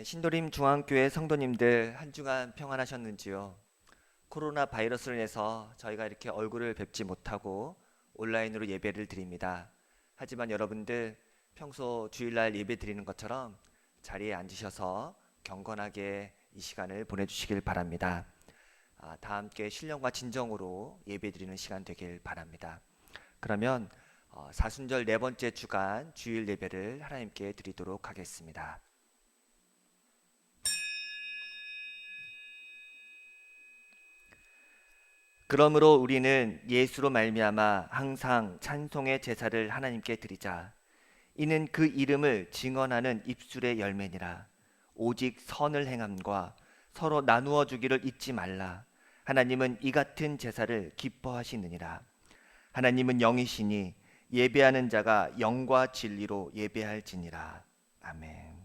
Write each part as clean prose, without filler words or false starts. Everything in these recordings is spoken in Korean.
신도림 중앙교회 성도님들 한 주간 평안하셨는지요? 코로나 바이러스로 인해서 저희가 이렇게 얼굴을 뵙지 못하고 온라인으로 예배를 드립니다. 하지만 여러분들 평소 주일날 예배 드리는 것처럼 자리에 앉으셔서 경건하게 이 시간을 보내주시길 바랍니다. 다 함께 신령과 진정으로 예배 드리는 시간 되길 바랍니다. 그러면 사순절 네 번째 주간 주일 예배를 하나님께 드리도록 하겠습니다. 그러므로 우리는 예수로 말미암아 항상 찬송의 제사를 하나님께 드리자. 이는 그 이름을 증언하는 입술의 열매니라. 오직 선을 행함과 서로 나누어 주기를 잊지 말라. 하나님은 이 같은 제사를 기뻐하시느니라. 하나님은 영이시니 예배하는 자가 영과 진리로 예배할지니라. 아멘.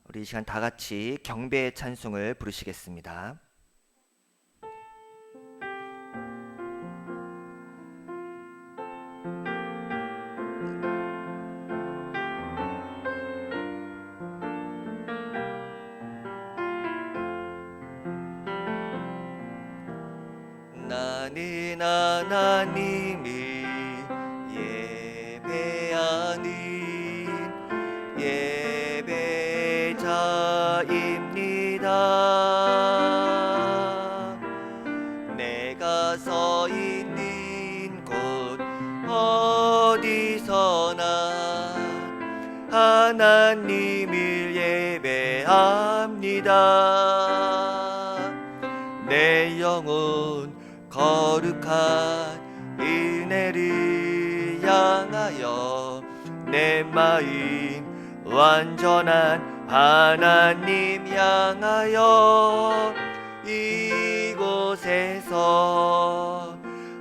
우리 이 시간 다 같이 경배의 찬송을 부르시겠습니다. 나는 하나님을 예배하는 예배자입니다. 내가 서 있는 곳 어디서나 하나님을 예배합니다. 내 영혼 거룩한 은혜를 향하여 내 마음 완전한 하나님 향하여 이곳에서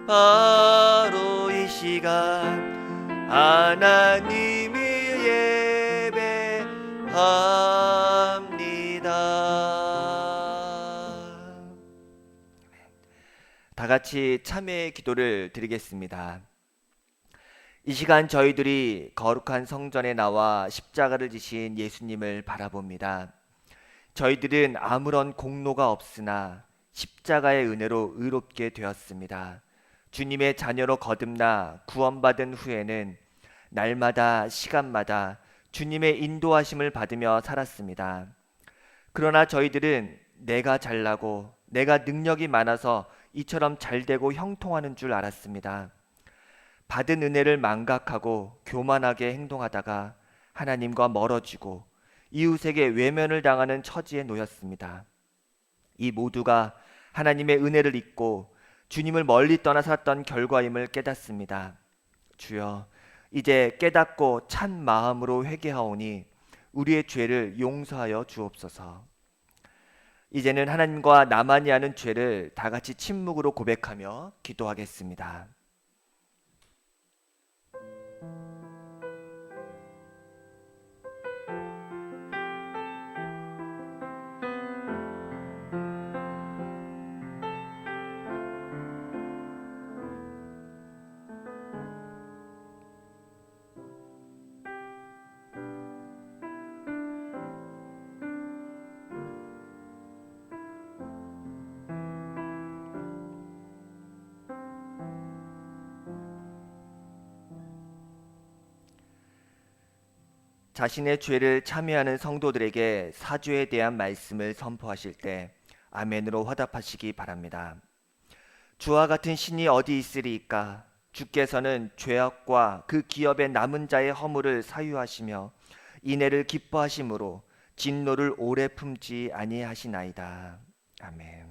바로 이 시간 하나님을 예배합니다. 다 같이 참회의 기도를 드리겠습니다. 이 시간 저희들이 거룩한 성전에 나와 십자가를 지신 예수님을 바라봅니다. 저희들은 아무런 공로가 없으나 십자가의 은혜로 의롭게 되었습니다. 주님의 자녀로 거듭나 구원받은 후에는 날마다 시간마다 주님의 인도하심을 받으며 살았습니다. 그러나 저희들은 내가 잘나고 내가 능력이 많아서 이처럼 잘되고 형통하는 줄 알았습니다. 받은 은혜를 망각하고 교만하게 행동하다가 하나님과 멀어지고 이웃에게 외면을 당하는 처지에 놓였습니다. 이 모두가 하나님의 은혜를 잊고 주님을 멀리 떠나 살았던 결과임을 깨닫습니다. 주여, 이제 깨닫고 찬 마음으로 회개하오니 우리의 죄를 용서하여 주옵소서. 이제는 하나님과 나만이 아는 죄를 다 같이 침묵으로 고백하며 기도하겠습니다. 자신의 죄를 참회하는 성도들에게 사죄에 대한 말씀을 선포하실 때 아멘으로 화답하시기 바랍니다. 주와 같은 신이 어디 있으리이까? 주께서는 죄악과 그 기업의 남은 자의 허물을 사유하시며 인애를 기뻐하심으로 진노를 오래 품지 아니하시나이다. 아멘.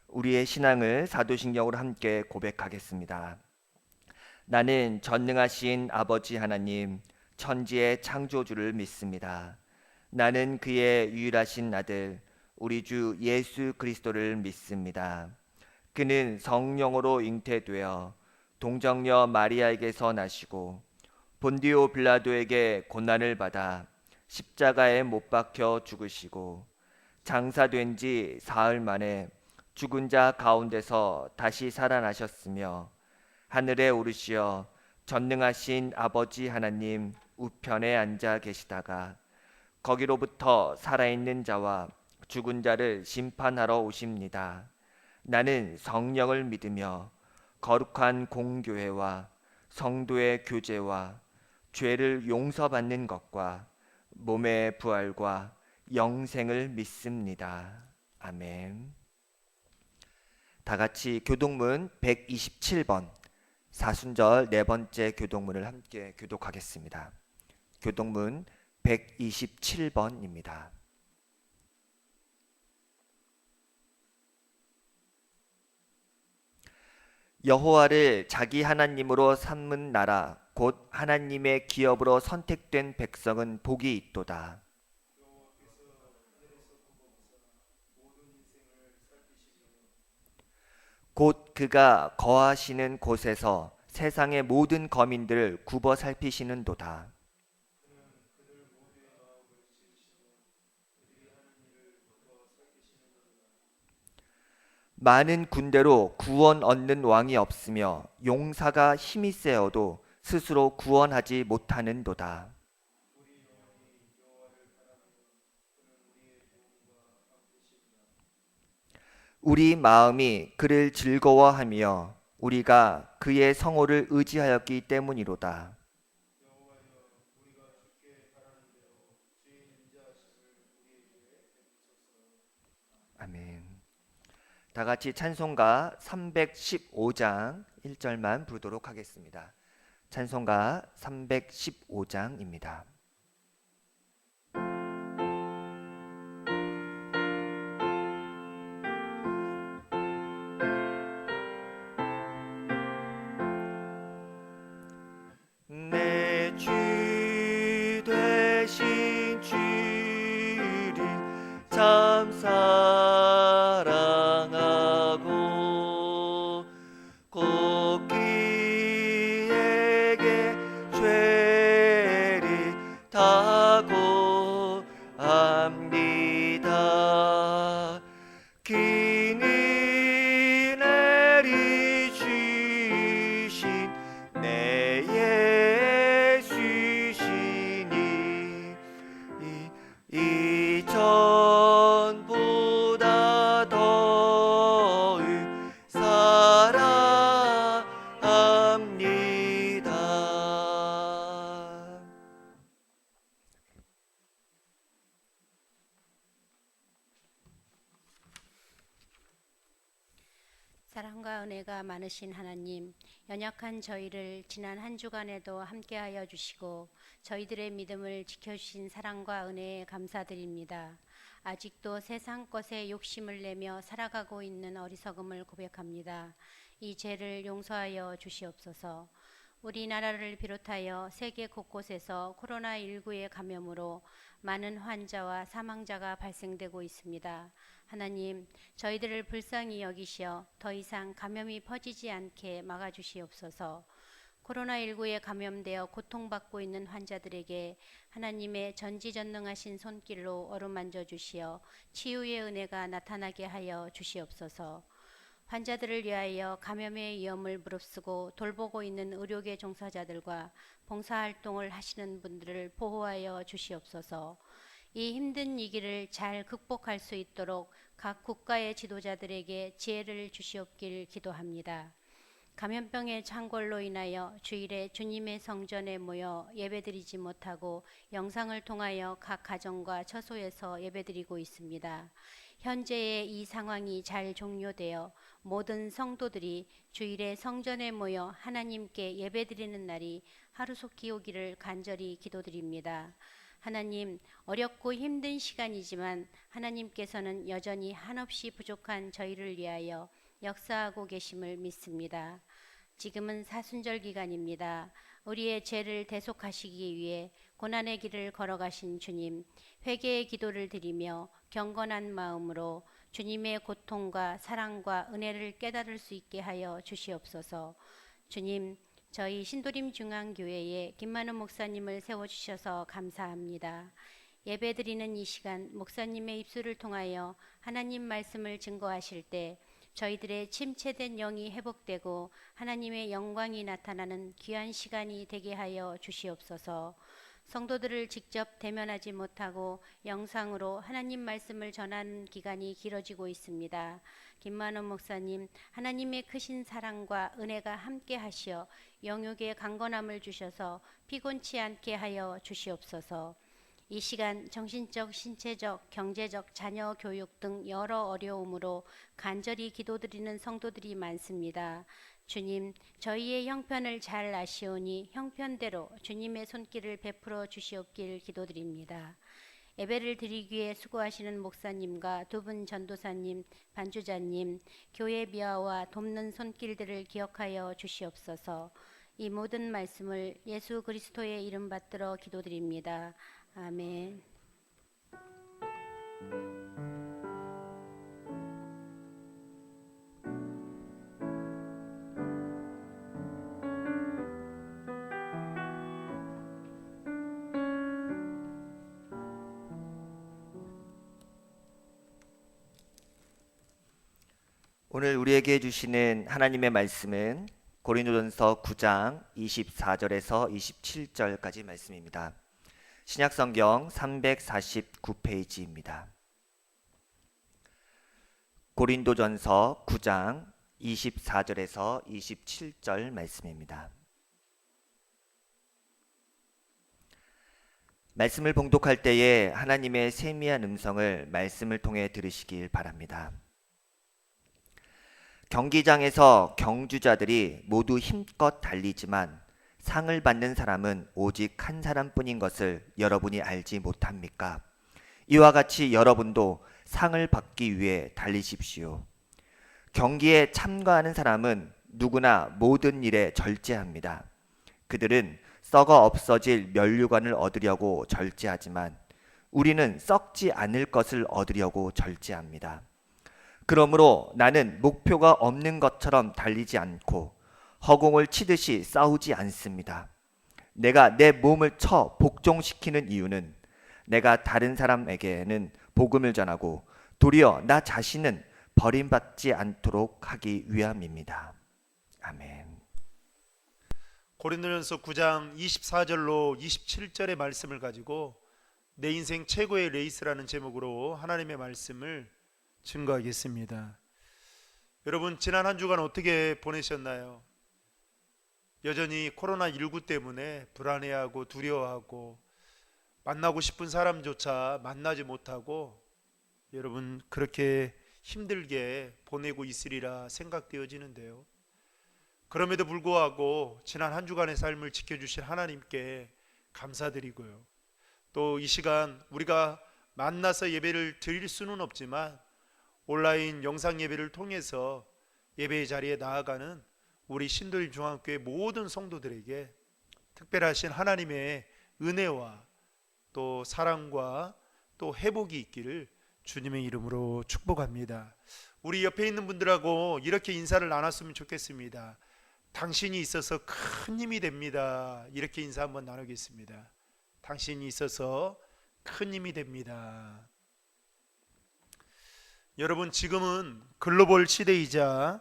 우리의 신앙을 사도신경으로 함께 고백하겠습니다. 나는 전능하신 아버지 하나님, 천지의 창조주를 믿습니다. 나는 그의 유일하신 아들 우리 주 예수 그리스도를 믿습니다. 그는 성령으로 잉태되어 동정녀 마리아에게서 나시고 본디오 빌라도에게 고난을 받아 십자가에 못 박혀 죽으시고 장사된 지 사흘 만에 죽은 자 가운데서 다시 살아나셨으며 하늘에 오르시어 전능하신 아버지 하나님 우편에 앉아 계시다가 거기로부터 살아있는 자와 죽은 자를 심판하러 오십니다. 나는 성령을 믿으며 거룩한 공교회와 성도의 교제와 죄를 용서받는 것과 몸의 부활과 영생을 믿습니다. 아멘. 다 같이 교독문 127번 사순절 네 번째 교독문을 함께 교독하겠습니다. 교독문 127번입니다. 여호와를 자기 하나님으로 삼은 나라 곧 하나님의 기업으로 선택된 백성은 복이 있도다. 곧 그가 거하시는 곳에서 세상의 모든 거민들을 굽어 살피시는도다. 많은 군대로 구원 얻는 왕이 없으며 용사가 힘이 세어도 스스로 구원하지 못하는도다. 우리 마음이 그를 즐거워하며 우리가 그의 성호를 의지하였기 때문이로다. 아멘. 다 같이 찬송가 315장 1절만 부르도록 하겠습니다. 찬송가 315장입니다. 내 주 되신 주를 참 사랑하고 곧 그에게 죄를 다고 합니다. 그는 은혜를 주신 내 예수시니 이전보다 더욱 사랑합니다. 사랑과 은혜가 많으신 하나님, 연약한 저희를 지난 한 주간에도 함께하여 주시고 저희들의 믿음을 지켜주신 사랑과 은혜에 감사드립니다. 아직도 세상 것에 욕심을 내며 살아가고 있는 어리석음을 고백합니다. 이 죄를 용서하여 주시옵소서. 우리나라를 비롯하여 세계 곳곳에서 코로나19의 감염으로 많은 환자와 사망자가 발생되고 있습니다. 하나님, 저희들을 불쌍히 여기시어 더 이상 감염이 퍼지지 않게 막아주시옵소서. 코로나19에 감염되어 고통받고 있는 환자들에게 하나님의 전지전능하신 손길로 어루만져 주시어 치유의 은혜가 나타나게 하여 주시옵소서. 환자들을 위하여 감염의 위험을 무릅쓰고 돌보고 있는 의료계 종사자들과 봉사활동을 하시는 분들을 보호하여 주시옵소서. 이 힘든 위기를 잘 극복할 수 있도록 각 국가의 지도자들에게 지혜를 주시옵길 기도합니다. 감염병의 창궐로 인하여 주일에 주님의 성전에 모여 예배드리지 못하고 영상을 통하여 각 가정과 처소에서 예배드리고 있습니다. 현재의 이 상황이 잘 종료되어 모든 성도들이 주일에 성전에 모여 하나님께 예배드리는 날이 하루속히 오기를 간절히 기도드립니다. 하나님, 어렵고 힘든 시간이지만 하나님께서는 여전히 한없이 부족한 저희를 위하여 역사하고 계심을 믿습니다. 지금은 사순절 기간입니다. 우리의 죄를 대속하시기 위해 고난의 길을 걸어가신 주님, 회개의 기도를 드리며 경건한 마음으로 주님의 고통과 사랑과 은혜를 깨달을 수 있게 하여 주시옵소서. 주님, 저희 신도림 중앙교회에 김만우 목사님을 세워주셔서 감사합니다. 예배드리는 이 시간 목사님의 입술을 통하여 하나님 말씀을 증거하실 때 저희들의 침체된 영이 회복되고 하나님의 영광이 나타나는 귀한 시간이 되게 하여 주시옵소서. 성도들을 직접 대면하지 못하고 영상으로 하나님 말씀을 전하는 기간이 길어지고 있습니다. 김만원 목사님, 하나님의 크신 사랑과 은혜가 함께 하시어 영육의 강건함을 주셔서 피곤치 않게 하여 주시옵소서. 이 시간 정신적, 신체적, 경제적, 자녀 교육 등 여러 어려움으로 간절히 기도드리는 성도들이 많습니다. 주님, 저희의 형편을 잘 아시오니 형편대로 주님의 손길을 베풀어 주시옵길 기도드립니다. 예배를 드리기 위해 수고하시는 목사님과 두 분 전도사님, 반주자님, 교회 비화와 돕는 손길들을 기억하여 주시옵소서. 이 모든 말씀을 예수 그리스도의 이름 받들어 기도드립니다. 아멘. 오늘 우리에게 주시는 하나님의 말씀은 고린도전서 9장 24절에서 27절까지 말씀입니다. 신약성경 349페이지입니다. 고린도전서 9장 24절에서 27절 말씀입니다. 말씀을 봉독할 때에 하나님의 세미한 음성을 말씀을 통해 들으시길 바랍니다. 경기장에서 경주자들이 모두 힘껏 달리지만 상을 받는 사람은 오직 한 사람뿐인 것을 여러분이 알지 못합니까? 이와 같이 여러분도 상을 받기 위해 달리십시오. 경기에 참가하는 사람은 누구나 모든 일에 절제합니다. 그들은 썩어 없어질 면류관을 얻으려고 절제하지만 우리는 썩지 않을 것을 얻으려고 절제합니다. 그러므로 나는 목표가 없는 것처럼 달리지 않고 허공을 치듯이 싸우지 않습니다. 내가 내 몸을 쳐 복종시키는 이유는 내가 다른 사람에게는 복음을 전하고 도리어 나 자신은 버림받지 않도록 하기 위함입니다. 아멘. 고린도전서 9장 24절로 27절의 말씀을 가지고 내 인생 최고의 레이스라는 제목으로 하나님의 말씀을 증거하겠습니다. 여러분, 지난 한 주간 어떻게 보내셨나요? 여전히 코로나19 때문에 불안해하고 두려워하고 만나고 싶은 사람조차 만나지 못하고 여러분 그렇게 힘들게 보내고 있으리라 생각되어지는데요. 그럼에도 불구하고 지난 한 주간의 삶을 지켜주신 하나님께 감사드리고요. 또 이 시간 우리가 만나서 예배를 드릴 수는 없지만 온라인 영상 예배를 통해서 예배의 자리에 나아가는 우리 신도림 중앙교회 모든 성도들에게 특별하신 하나님의 은혜와 또 사랑과 또 회복이 있기를 주님의 이름으로 축복합니다. 우리 옆에 있는 분들하고 이렇게 인사를 나눴으면 좋겠습니다. 당신이 있어서 큰 힘이 됩니다. 이렇게 인사 한번 나누겠습니다. 당신이 있어서 큰 힘이 됩니다. 여러분, 지금은 글로벌 시대이자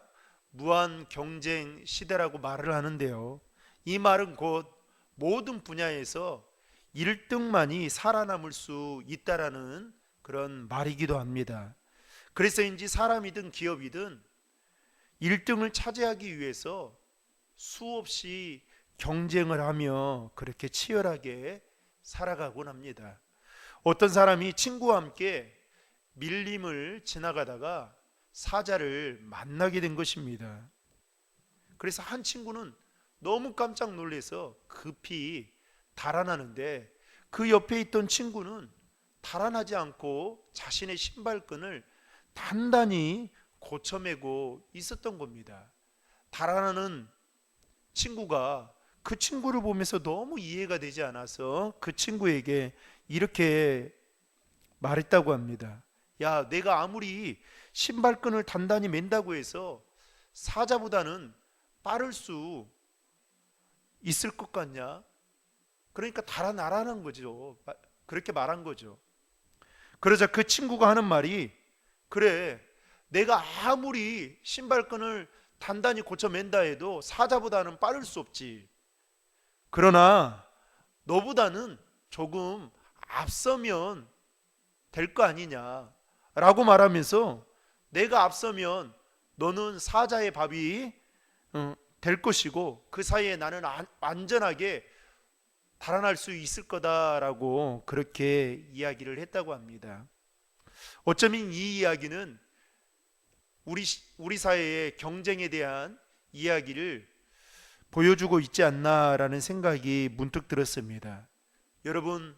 무한 경쟁 시대라고 말을 하는데요. 이 말은 곧 모든 분야에서 1등만이 살아남을 수 있다라는 그런 말이기도 합니다. 그래서인지 사람이든 기업이든 1등을 차지하기 위해서 수없이 경쟁을 하며 그렇게 치열하게 살아가곤 합니다. 어떤 사람이 친구와 함께 밀림을 지나가다가 사자를 만나게 된 것입니다. 그래서 한 친구는 너무 깜짝 놀라서 급히 달아나는데 그 옆에 있던 친구는 달아나지 않고 자신의 신발끈을 단단히 고쳐매고 있었던 겁니다. 달아나는 친구가 그 친구를 보면서 너무 이해가 되지 않아서 그 친구에게 이렇게 말했다고 합니다. 야, 내가 아무리 신발끈을 단단히 맨다고 해서 사자보다는 빠를 수 있을 것 같냐? 그러니까 달아나라는 거죠. 그렇게 말한 거죠. 그러자 그 친구가 하는 말이, 그래, 내가 아무리 신발끈을 단단히 고쳐 맨다 해도 사자보다는 빠를 수 없지. 그러나 너보다는 조금 앞서면 될 거 아니냐 라고 말하면서, 내가 앞서면 너는 사자의 밥이 될 것이고 그 사이에 나는 안전하게 달아날 수 있을 거다라고 그렇게 이야기를 했다고 합니다. 어쩌면 이 이야기는 우리 사회의 경쟁에 대한 이야기를 보여주고 있지 않나라는 생각이 문득 들었습니다. 여러분,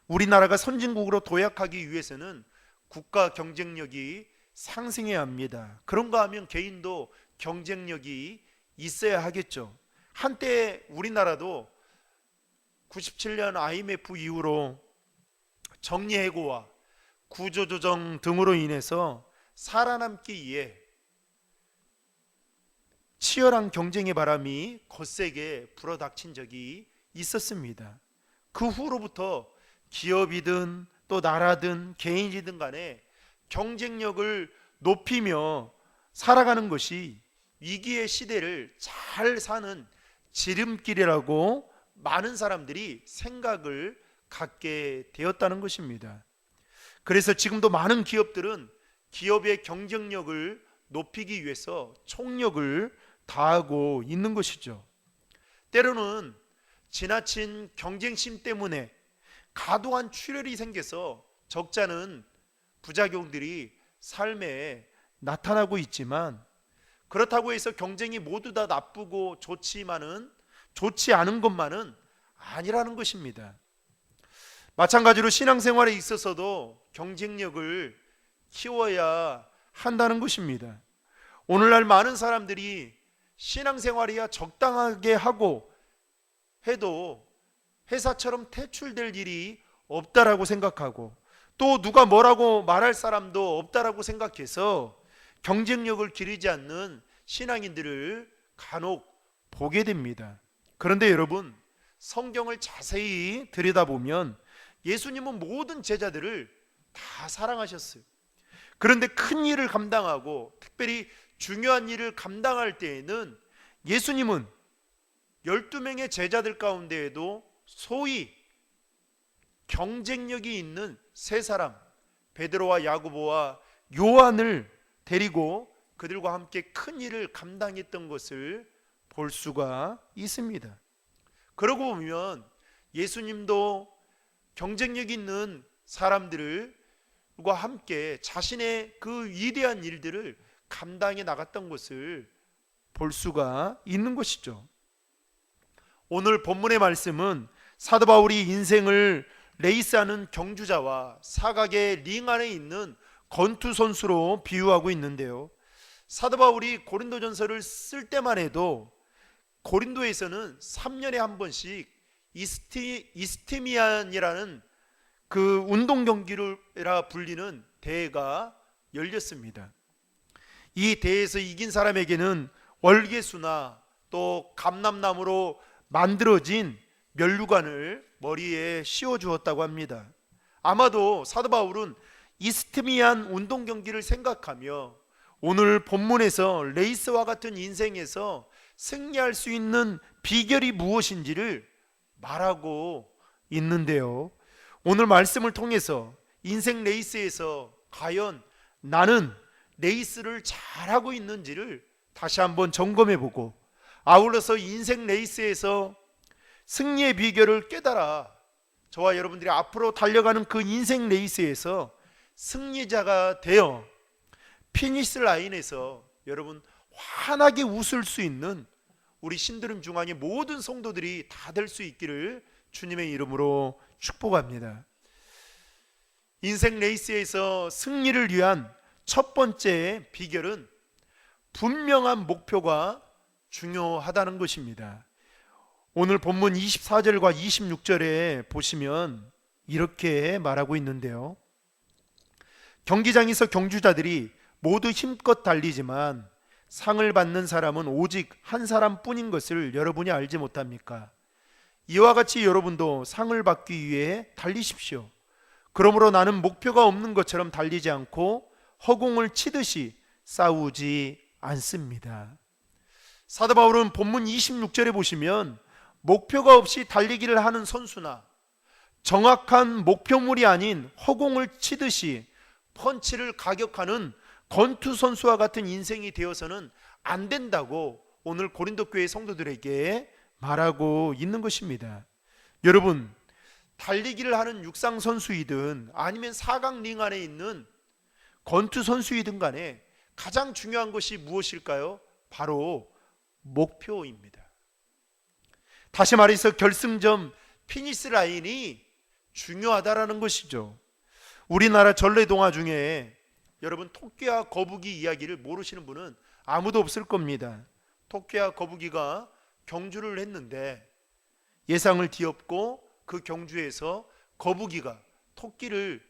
우리나라가 선진국으로 도약하기 위해서는 국가 경쟁력이 상승해야 합니다. 그런가 하면 개인도 경쟁력이 있어야 하겠죠. 한때 우리나라도 97년 IMF 이후로 정리해고와 구조조정 등으로 인해서 살아남기 위해 치열한 경쟁의 바람이 거세게 불어닥친 적이 있었습니다. 그 후로부터 기업이든 또 나라든 개인이든 간에 경쟁력을 높이며 살아가는 것이 위기의 시대를 잘 사는 지름길이라고 많은 사람들이 생각을 갖게 되었다는 것입니다. 그래서 지금도 많은 기업들은 기업의 경쟁력을 높이기 위해서 총력을 다하고 있는 것이죠. 때로는 지나친 경쟁심 때문에 과도한 출혈이 생겨서 적잖은 부작용들이 삶에 나타나고 있지만, 그렇다고 해서 경쟁이 모두 다 나쁘고 좋지 않은 것만은 아니라는 것입니다. 마찬가지로 신앙생활에 있어서도 경쟁력을 키워야 한다는 것입니다. 오늘날 많은 사람들이 신앙생활이야 적당하게 하고 해도 회사처럼 퇴출될 일이 없다라고 생각하고, 또 누가 뭐라고 말할 사람도 없다라고 생각해서 경쟁력을 기르지 않는 신앙인들을 간혹 보게 됩니다. 그런데 여러분, 성경을 자세히 들여다보면 예수님은 모든 제자들을 다 사랑하셨어요. 그런데 큰 일을 감당하고 특별히 중요한 일을 감당할 때에는 예수님은 12명의 제자들 가운데에도 소위 경쟁력이 있는 세 사람, 베드로와 야고보와 요한을 데리고 그들과 함께 큰 일을 감당했던 것을 볼 수가 있습니다. 그러고 보면 예수님도 경쟁력 있는 사람들과 함께 자신의 그 위대한 일들을 감당해 나갔던 것을 볼 수가 있는 것이죠. 오늘 본문의 말씀은 사도 바울이 인생을 레이스하는 경주자와 사각의 링 안에 있는 권투 선수로 비유하고 있는데요, 사도 바울이 고린도전서를 쓸 때만 해도 고린도에서는 3년에 한 번씩 이스티미안이라는 그 운동 경기라 불리는 대회가 열렸습니다. 이 대회에서 이긴 사람에게는 월계수나 또 감람나무로 만들어진 면류관을 머리에 씌워 주었다고 합니다. 아마도 사도 바울은 이스티미안 운동 경기를 생각하며 오늘 본문에서 레이스와 같은 인생에서 승리할 수 있는 비결이 무엇인지를 말하고 있는데요, 오늘 말씀을 통해서 인생 레이스에서 과연 나는 레이스를 잘하고 있는지를 다시 한번 점검해보고, 아울러서 인생 레이스에서 승리의 비결을 깨달아 저와 여러분들이 앞으로 달려가는 그 인생 레이스에서 승리자가 되어 피니시 라인에서 여러분 환하게 웃을 수 있는 우리 신드림 중앙의 모든 성도들이 다 될 수 있기를 주님의 이름으로 축복합니다. 인생 레이스에서 승리를 위한 첫 번째 비결은 분명한 목표가 중요하다는 것입니다. 오늘 본문 24절과 26절에 보시면 이렇게 말하고 있는데요, 경기장에서 경주자들이 모두 힘껏 달리지만 상을 받는 사람은 오직 한 사람뿐인 것을 여러분이 알지 못합니까? 이와 같이 여러분도 상을 받기 위해 달리십시오. 그러므로 나는 목표가 없는 것처럼 달리지 않고 허공을 치듯이 싸우지 않습니다. 사도 바울은 본문 26절에 보시면 목표가 없이 달리기를 하는 선수나 정확한 목표물이 아닌 허공을 치듯이 펀치를 가격하는 권투 선수와 같은 인생이 되어서는 안 된다고 오늘 고린도 교회 성도들에게 말하고 있는 것입니다. 여러분, 달리기를 하는 육상 선수이든 아니면 사각링 안에 있는 권투 선수이든 간에 가장 중요한 것이 무엇일까요? 바로 목표입니다. 다시 말해서 결승점 피니시 라인이 중요하다라는 것이죠. 우리나라 전래동화 중에 여러분 토끼와 거북이 이야기를 모르시는 분은 아무도 없을 겁니다. 토끼와 거북이가 경주를 했는데 예상을 뒤엎고 그 경주에서 거북이가 토끼를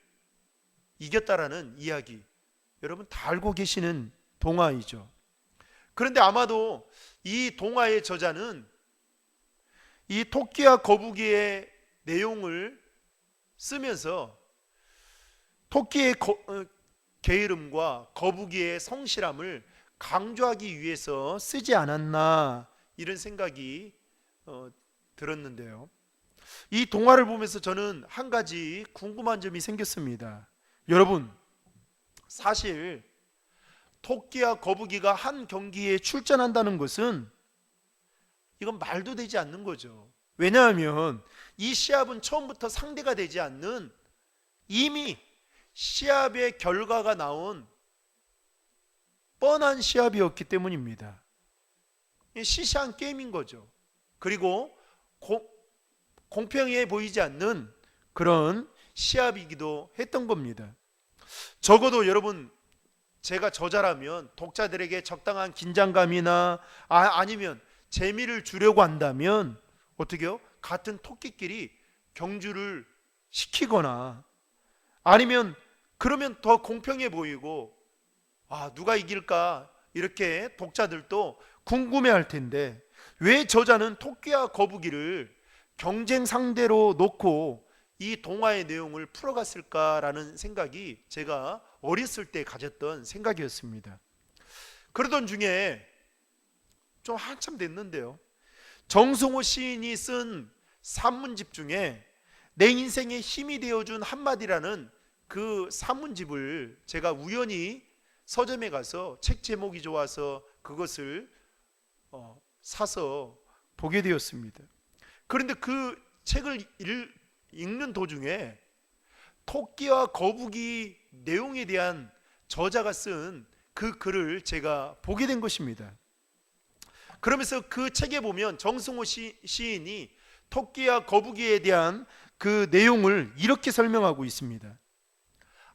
이겼다라는 이야기, 여러분 다 알고 계시는 동화이죠. 그런데 아마도 이 동화의 저자는 이 토끼와 거북이의 내용을 쓰면서 토끼의 게으름과 거북이의 성실함을 강조하기 위해서 쓰지 않았나, 이런 생각이 들었는데요. 이 동화를 보면서 저는 한 가지 궁금한 점이 생겼습니다. 여러분, 사실 토끼와 거북이가 한 경기에 출전한다는 것은 이건 말도 되지 않는 거죠. 왜냐하면 이 시합은 처음부터 상대가 되지 않는, 이미 시합의 결과가 나온 뻔한 시합이었기 때문입니다. 시시한 게임인 거죠. 그리고 공평해 보이지 않는 그런 시합이기도 했던 겁니다. 적어도 여러분, 제가 저자라면 독자들에게 적당한 긴장감이나 아니면 재미를 주려고 한다면 어떻게요? 같은 토끼끼리 경주를 시키거나, 아니면 그러면 더 공평해 보이고 누가 이길까 이렇게 독자들도 궁금해할 텐데, 왜 저자는 토끼와 거북이를 경쟁 상대로 놓고 이 동화의 내용을 풀어갔을까라는 생각이 제가 어렸을 때 가졌던 생각이었습니다. 그러던 중에 좀 한참 됐는데요, 정승호 시인이 쓴 산문집 중에 내 인생에 힘이 되어준 한마디라는 그 산문집을 제가 우연히 서점에 가서 책 제목이 좋아서 그것을 사서 보게 되었습니다. 그런데 그 책을 읽는 도중에 토끼와 거북이 내용에 대한 저자가 쓴 그 글을 제가 보게 된 것입니다. 그러면서 그 책에 보면 정승호 시인이 토끼와 거북이에 대한 그 내용을 이렇게 설명하고 있습니다.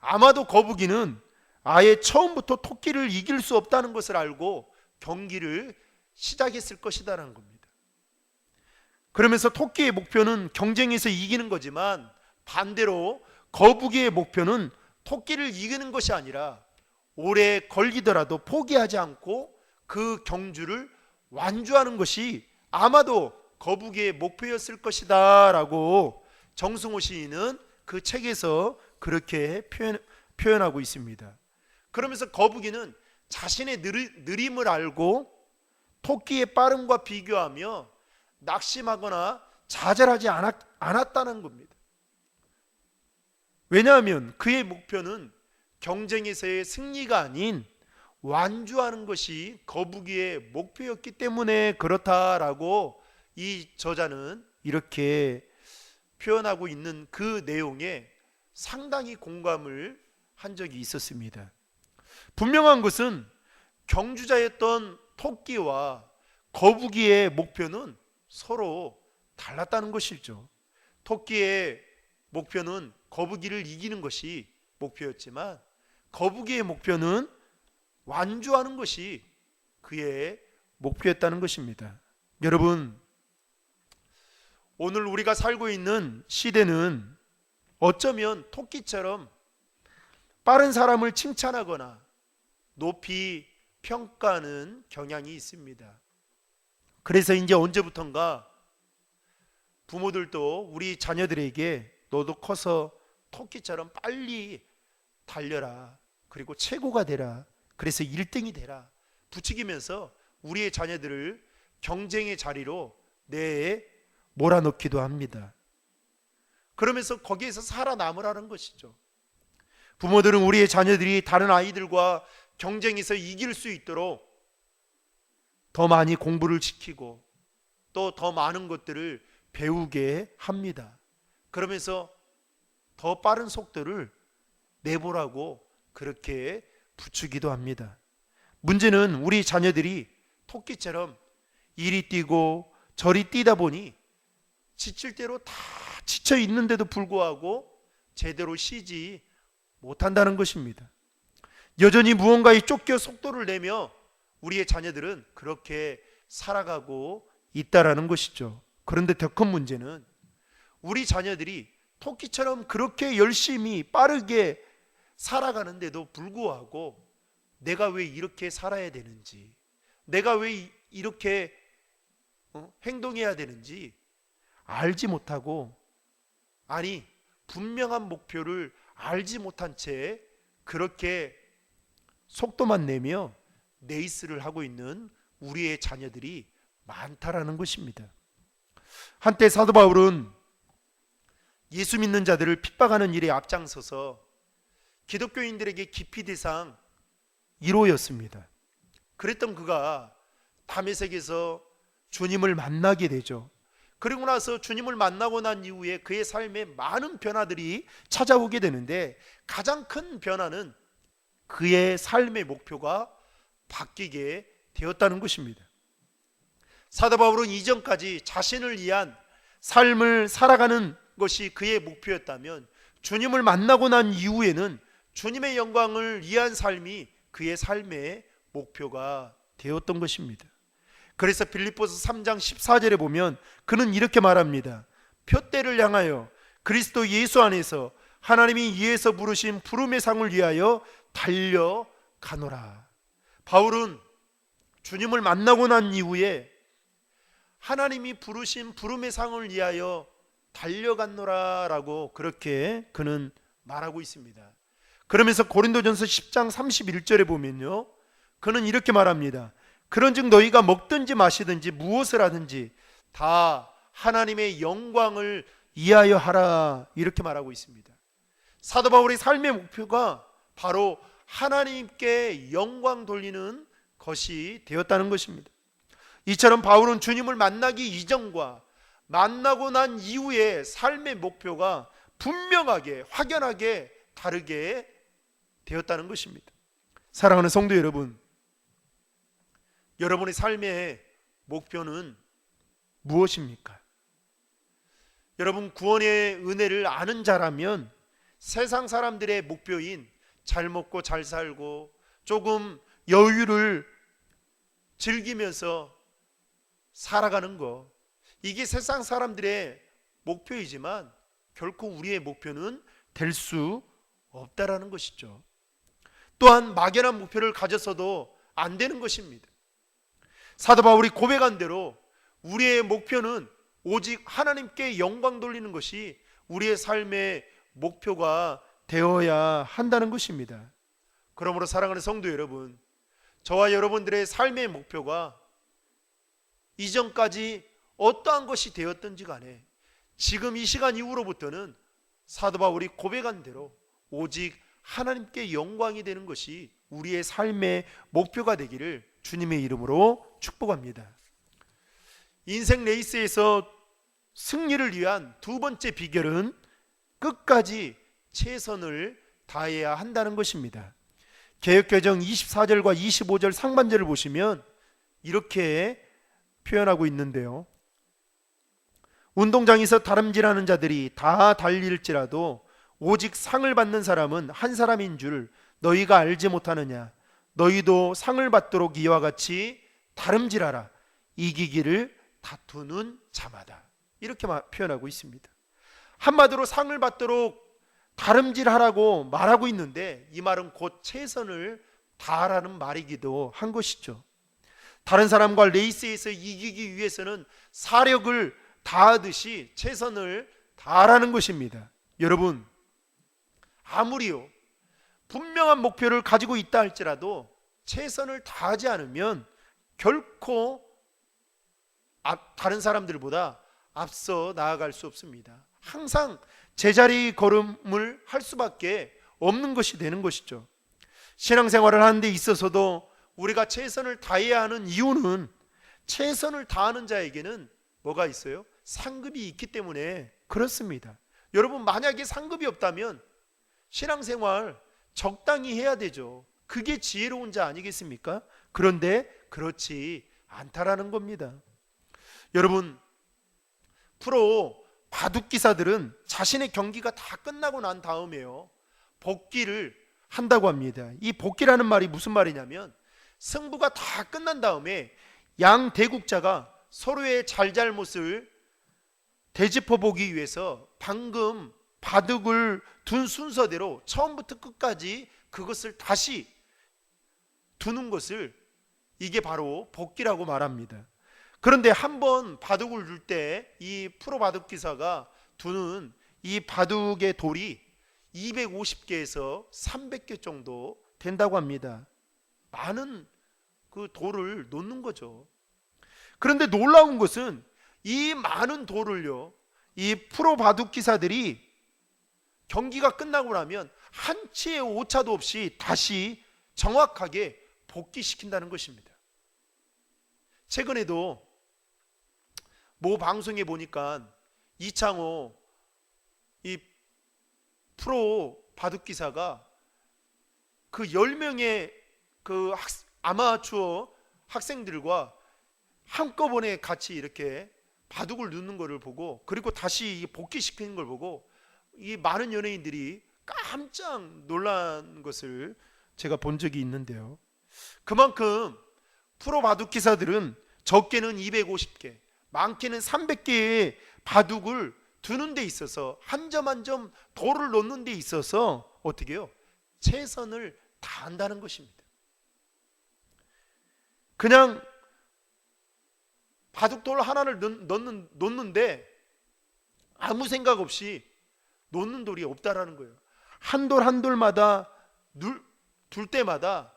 아마도 거북이는 아예 처음부터 토끼를 이길 수 없다는 것을 알고 경기를 시작했을 것이다라는 겁니다. 그러면서 토끼의 목표는 경쟁에서 이기는 거지만 반대로 거북이의 목표는 토끼를 이기는 것이 아니라 오래 걸리더라도 포기하지 않고 그 경주를 완주하는 것이 아마도 거북이의 목표였을 것이다 라고 정승호 시인은 그 책에서 그렇게 표현하고 있습니다. 그러면서 거북이는 자신의 느림을 알고 토끼의 빠름과 비교하며 낙심하거나 좌절하지 않았다는 겁니다. 왜냐하면 그의 목표는 경쟁에서의 승리가 아닌 완주하는 것이 거북이의 목표였기 때문에 그렇다라고 이 저자는 이렇게 표현하고 있는 그 내용에 상당히 공감을 한 적이 있었습니다. 분명한 것은 경주자였던 토끼와 거북이의 목표는 서로 달랐다는 것이죠. 토끼의 목표는 거북이를 이기는 것이 목표였지만 거북이의 목표는 완주하는 것이 그의 목표였다는 것입니다. 여러분, 오늘 우리가 살고 있는 시대는 어쩌면 토끼처럼 빠른 사람을 칭찬하거나 높이 평가하는 경향이 있습니다. 그래서 이제 언제부턴가 부모들도 우리 자녀들에게 너도 커서 토끼처럼 빨리 달려라. 그리고 최고가 되라. 그래서 1등이 되라. 부추기면서 우리의 자녀들을 경쟁의 자리로 내에 몰아넣기도 합니다. 그러면서 거기에서 살아남으라는 것이죠. 부모들은 우리의 자녀들이 다른 아이들과 경쟁에서 이길 수 있도록 더 많이 공부를 시키고 또 더 많은 것들을 배우게 합니다. 그러면서 더 빠른 속도를 내보라고 그렇게 부추기도 합니다. 문제는 우리 자녀들이 토끼처럼 이리 뛰고 저리 뛰다 보니 지칠 대로 다 지쳐 있는데도 불구하고 제대로 쉬지 못한다는 것입니다. 여전히 무언가에 쫓겨 속도를 내며 우리의 자녀들은 그렇게 살아가고 있다라는 것이죠. 그런데 더 큰 문제는 우리 자녀들이 토끼처럼 그렇게 열심히 빠르게 살아가는데도 불구하고 내가 왜 이렇게 살아야 되는지, 내가 왜 이렇게 행동해야 되는지 알지 못하고, 아니 분명한 목표를 알지 못한 채 그렇게 속도만 내며 레이스를 하고 있는 우리의 자녀들이 많다라는 것입니다. 한때 사도 바울은 예수 믿는 자들을 핍박하는 일에 앞장서서 기독교인들에게 기피 대상 1호였습니다. 그랬던 그가 다메섹에서 주님을 만나게 되죠. 그리고 나서 주님을 만나고 난 이후에 그의 삶에 많은 변화들이 찾아오게 되는데, 가장 큰 변화는 그의 삶의 목표가 바뀌게 되었다는 것입니다. 사도 바울은 이전까지 자신을 위한 삶을 살아가는 것이 그의 목표였다면, 주님을 만나고 난 이후에는 주님의 영광을 위한 삶이 그의 삶의 목표가 되었던 것입니다. 그래서 빌립보서 3장 14절에 보면 그는 이렇게 말합니다. 표대를 향하여 그리스도 예수 안에서 하나님이 이에서 부르신 부름의 상을 위하여 달려가노라. 바울은 주님을 만나고 난 이후에 하나님이 부르신 부름의 상을 위하여 달려갔노라 라고 그렇게 그는 말하고 있습니다. 그러면서 고린도전서 10장 31절에 보면요, 그는 이렇게 말합니다. 그런즉 너희가 먹든지 마시든지 무엇을 하든지 다 하나님의 영광을 위하여 하라, 이렇게 말하고 있습니다. 사도 바울의 삶의 목표가 바로 하나님께 영광 돌리는 것이 되었다는 것입니다. 이처럼 바울은 주님을 만나기 이전과 만나고 난 이후의 삶의 목표가 분명하게 확연하게 다르게 되었다는 것입니다. 사랑하는 성도 여러분, 여러분의 삶의 목표는 무엇입니까? 여러분, 구원의 은혜를 아는 자라면 세상 사람들의 목표인 잘 먹고 잘 살고 조금 여유를 즐기면서 살아가는 거, 이게 세상 사람들의 목표이지만 결코 우리의 목표는 될 수 없다라는 것이죠. 또한 막연한 목표를 가졌어도 안 되는 것입니다. 사도 바울이 고백한 대로 우리의 목표는 오직 하나님께 영광 돌리는 것이 우리의 삶의 목표가 되어야 한다는 것입니다. 그러므로 사랑하는 성도 여러분, 저와 여러분들의 삶의 목표가 이전까지 어떠한 것이 되었든지 간에 지금 이 시간 이후로부터는 사도 바울이 고백한 대로 오직 하나님께 영광이 되는 것이 우리의 삶의 목표가 되기를 주님의 이름으로 축복합니다. 인생 레이스에서 승리를 위한 두 번째 비결은 끝까지 최선을 다해야 한다는 것입니다. 개역개정 24절과 25절 상반절을 보시면 이렇게 표현하고 있는데요, 운동장에서 다름질하는 자들이 다 달릴지라도 오직 상을 받는 사람은 한 사람인 줄 너희가 알지 못하느냐. 너희도 상을 받도록 이와 같이 다름질하라. 이기기를 다투는 자마다. 이렇게 표현하고 있습니다. 한마디로 상을 받도록 다름질하라고 말하고 있는데, 이 말은 곧 최선을 다라는 말이기도 한 것이죠. 다른 사람과 레이스에서 이기기 위해서는 사력을 다하듯이 최선을 다하라는 것입니다. 여러분, 아무리요 분명한 목표를 가지고 있다 할지라도 최선을 다하지 않으면 결코 다른 사람들보다 앞서 나아갈 수 없습니다. 항상 제자리 걸음을 할 수밖에 없는 것이 되는 것이죠. 신앙생활을 하는 데 있어서도 우리가 최선을 다해야 하는 이유는 최선을 다하는 자에게는 뭐가 있어요? 상급이 있기 때문에 그렇습니다. 여러분, 만약에 상급이 없다면 신앙생활 적당히 해야 되죠. 그게 지혜로운 자 아니겠습니까? 그런데 그렇지 않다라는 겁니다. 여러분, 프로 바둑기사들은 자신의 경기가 다 끝나고 난 다음에요 복귀를 한다고 합니다. 이 복귀라는 말이 무슨 말이냐면 승부가 다 끝난 다음에 양 대국자가 서로의 잘잘못을 되짚어 보기 위해서 방금 바둑을 둔 순서대로 처음부터 끝까지 그것을 다시 두는 것을 이게 바로 복귀라고 말합니다. 그런데 한번 바둑을 둘 때 이 프로 바둑 기사가 두는 이 바둑의 돌이 250개에서 300개 정도 된다고 합니다. 많은 그 돌을 놓는 거죠. 그런데 놀라운 것은 이 많은 돌을요, 이 프로 바둑 기사들이 경기가 끝나고 나면 한치의 오차도 없이 다시 정확하게 복귀시킨다는 것입니다. 최근에도 모 방송에 보니까 이창호 이 프로 바둑 기사가 그 10명의 그 아마추어 학생들과 한꺼번에 같이 이렇게 바둑을 놓는 것을 보고, 그리고 다시 복귀시키는 걸 보고 이 많은 연예인들이 깜짝 놀란 것을 제가 본 적이 있는데요. 그만큼 프로 바둑 기사들은 적게는 250개, 많게는 300개의 바둑을 두는 데 있어서 한 점 한 점 돌을 놓는 데 있어서 어떻게 해요? 최선을 다한다는 것입니다. 그냥 바둑돌 하나를 놓는데 아무 생각 없이 놓는 돌이 없다라는 거예요. 한 돌 한 돌마다 둘 때마다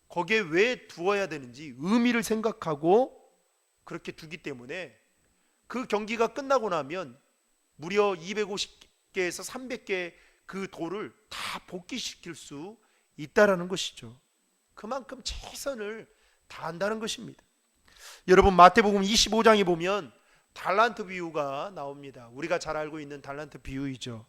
거기에 왜 두어야 되는지 의미를 생각하고 그렇게 두기 때문에 그 경기가 끝나고 나면 무려 250개에서 300개 그 돌을 다 복귀시킬 수 있다라는 것이죠. 그만큼 최선을 다한다는 것입니다. 여러분, 마태복음 25장에 보면 달란트 비유가 나옵니다. 우리가 잘 알고 있는 달란트 비유이죠.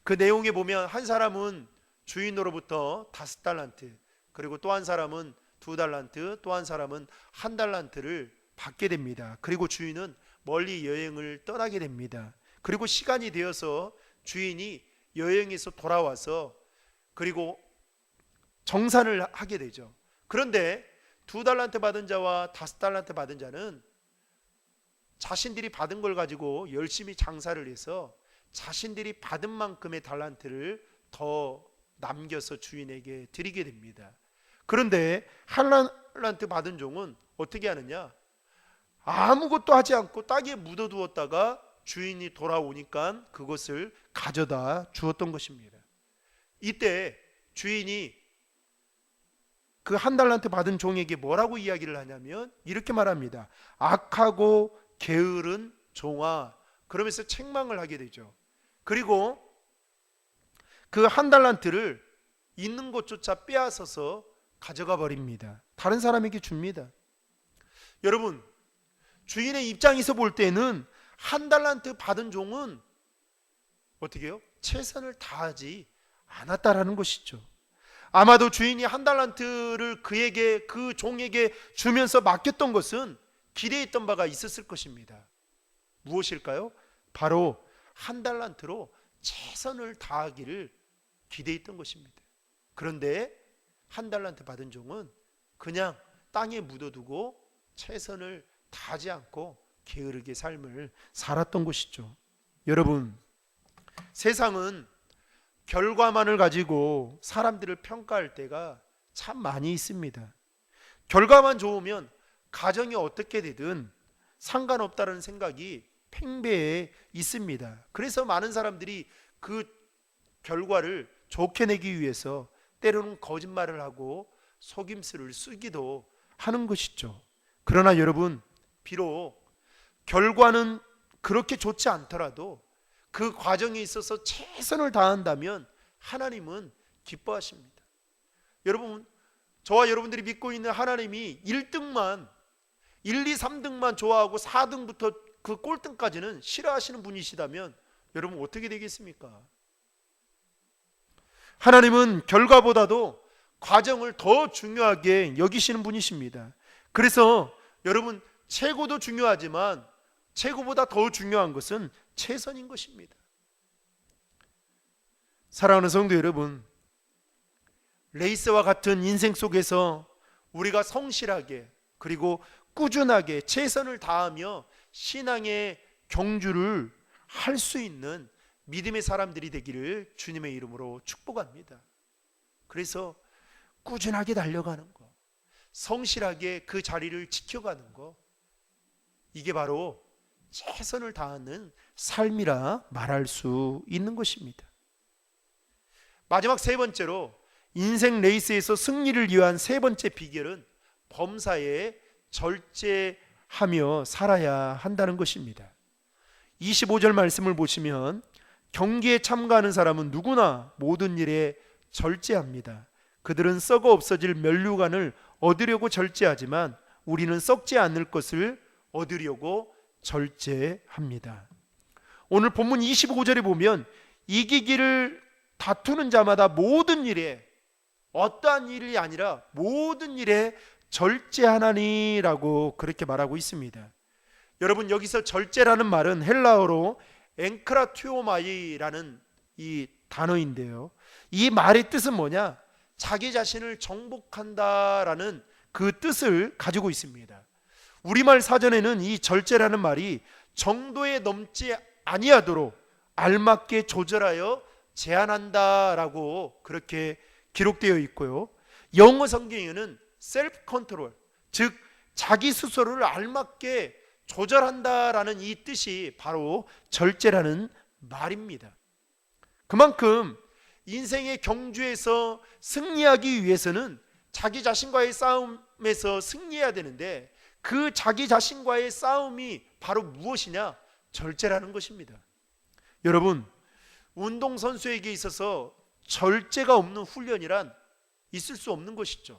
그 내용에 보면 한 사람은 주인으로부터 5달란트, 그리고 또 한 사람은 2달란트, 또 한 사람은 1달란트를 받게 됩니다. 그리고 주인은 멀리 여행을 떠나게 됩니다. 그리고 시간이 되어서 주인이 여행에서 돌아와서 그리고 정산을 하게 되죠. 그런데 2달란트 받은 자와 5달란트 받은 자는 자신들이 받은 걸 가지고 열심히 장사를 해서 자신들이 받은 만큼의 달란트를 더 남겨서 주인에게 드리게 됩니다. 그런데 1달란트 받은 종은 어떻게 하느냐? 아무것도 하지 않고 땅에 묻어두었다가 주인이 돌아오니까 그것을 가져다 주었던 것입니다. 이때 주인이 그 1달란트 받은 종에게 뭐라고 이야기를 하냐면 이렇게 말합니다. 악하고 게으른 종아, 그러면서 책망을 하게 되죠. 그리고 그 1달란트를 있는 곳조차 빼앗아서 가져가 버립니다. 다른 사람에게 줍니다. 여러분, 주인의 입장에서 볼 때는 1달란트 받은 종은 어떻게 해요? 최선을 다하지 않았다라는 것이죠. 아마도 주인이 1달란트를 그에게, 그 종에게 주면서 맡겼던 것은 기대했던 바가 있었을 것입니다. 무엇일까요? 바로 1달란트로 최선을 다하기를 기대했던 것입니다. 그런데 1달란트 받은 종은 그냥 땅에 묻어두고 최선을 다하지 않고 게으르게 삶을 살았던 것이죠. 여러분, 세상은 결과만을 가지고 사람들을 평가할 때가 참 많이 있습니다. 결과만 좋으면 가정이 어떻게 되든 상관없다는 생각이 팽배해 있습니다. 그래서 많은 사람들이 그 결과를 좋게 내기 위해서 때로는 거짓말을 하고 속임수를 쓰기도 하는 것이죠. 그러나 여러분, 비록 결과는 그렇게 좋지 않더라도 그 과정에 있어서 최선을 다한다면 하나님은 기뻐하십니다. 여러분, 저와 여러분들이 믿고 있는 하나님이 1등만 1, 2, 3등만 좋아하고 4등부터 그 꼴등까지는 싫어하시는 분이시다면 여러분 어떻게 되겠습니까? 하나님은 결과보다도 과정을 더 중요하게 여기시는 분이십니다. 그래서 여러분, 최고도 중요하지만 최고보다 더 중요한 것은 최선인 것입니다. 사랑하는 성도 여러분, 레이스와 같은 인생 속에서 우리가 성실하게 그리고 꾸준하게 최선을 다하며 신앙의 경주를 할 수 있는 믿음의 사람들이 되기를 주님의 이름으로 축복합니다. 그래서 꾸준하게 달려가는 거, 성실하게 그 자리를 지켜가는 거, 이게 바로 최선을 다하는 삶이라 말할 수 있는 것입니다. 마지막 세 번째로 인생 레이스에서 승리를 위한 세 번째 비결은 범사에 절제하며 살아야 한다는 것입니다. 25절 말씀을 보시면 경기에 참가하는 사람은 누구나 모든 일에 절제합니다. 그들은 썩어 없어질 면류관을 얻으려고 절제하지만 우리는 썩지 않을 것을 얻으려고 절제합니다. 오늘 본문 25절에 보면 이기기를 다투는 자마다 모든 일에, 어떠한 일이 아니라 모든 일에 절제하나니라고 그렇게 말하고 있습니다. 여러분, 여기서 절제라는 말은 헬라어로 엔크라튜오마이라는 이 단어인데요, 이 말의 뜻은 뭐냐? 자기 자신을 정복한다라는 그 뜻을 가지고 있습니다. 우리말 사전에는 이 절제라는 말이 정도에 넘지 아니하도록 알맞게 조절하여 제한한다라고 그렇게 기록되어 있고요, 영어 성경에는 셀프 컨트롤, 즉 자기 스스로를 알맞게 조절한다라는 이 뜻이 바로 절제라는 말입니다. 그만큼 인생의 경주에서 승리하기 위해서는 자기 자신과의 싸움에서 승리해야 되는데, 그 자기 자신과의 싸움이 바로 무엇이냐? 절제라는 것입니다. 여러분, 운동선수에게 있어서 절제가 없는 훈련이란 있을 수 없는 것이죠.